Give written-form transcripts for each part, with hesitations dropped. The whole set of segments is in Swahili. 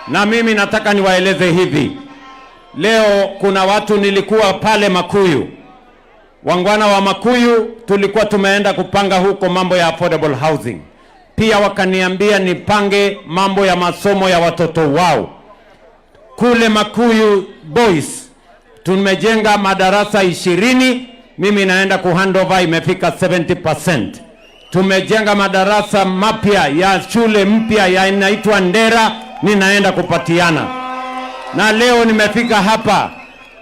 Na mimi nataka niwaeleze hivi. Leo kuna watu nilikuwa pale Makuyu. Wangwana wa Makuyu tulikuwa tumeenda kupanga huko mambo ya affordable housing. Pia wakaniambia nipange mambo ya masomo ya watoto wao. Kule Makuyu Boys tumejenga madarasa 20, mimi naenda kuhandover imefika 70%. Tumejenga madarasa mapya ya shule mpya ya inaitwa Ndera, ninaenda kupatiana. Na leo nimefika hapa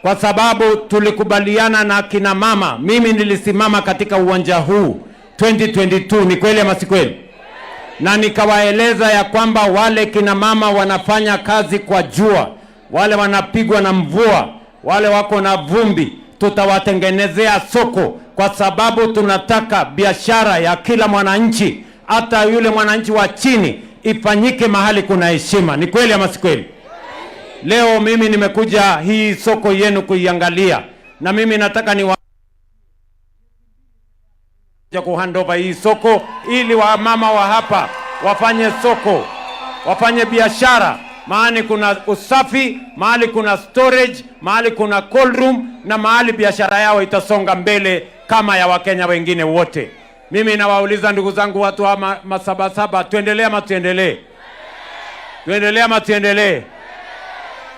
kwa sababu tulikubaliana na kina mama. Mimi nilisimama katika uwanja huu 2022, ni kweli ama si kweli? Na nikawaeleza ya kwamba wale kina mama wanafanya kazi kwa jua, wale wanapigwa na mvua, wale wako na vumbi, tutawatengenezea soko, kwa sababu tunataka biashara ya kila mwananchi, hata yule mwananchi wa chini, ifanyike mahali kuna heshima. Ni kweli ama si kweli? Leo mimi nimekuja hii soko yenu kuiangalia, na mimi nataka ni kuhandover hii soko ili wamama wa hapa wafanye soko, wafanye biashara. Mahali kuna usafi, mahali kuna storage, mahali kuna cold room, na mahali biashara yao itasonga mbele kama ya Wakenya wengine wote. Mimi nawauliza ndugu zangu watu wa Masabasaba, tuendelee ama tuendelee? Tuendelee ama tuendelee?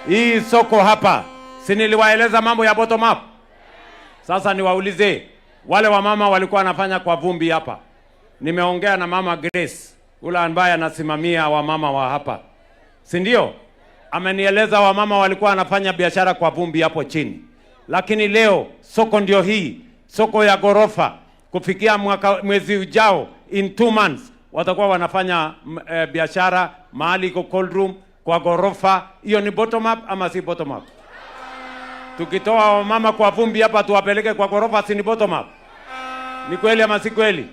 Hii soko hapa, si niliwaeleza mambo ya bottom up? Sasa niwaulize, wale wamama walikuwa wanafanya kwa vumbi hapa. Nimeongea na mama Grace, ule ambaye anasimamia wamama wa hapa, si ndio? Amenieleza wamama walikuwa wanafanya biashara kwa vumbi hapo chini. Lakini leo soko ndio hii, soko ya gorofa. Kufikia mwezi ujao, in 2 months, watakuwa wanafanya biashara mahali iko cold room kwa gorofa. Hiyo ni bottom up ama si bottom up? Tukitoa wamama kwa vumbi hapa tuwapeleke kwa gorofa, si ni bottom up? Ni kweli ama si kweli?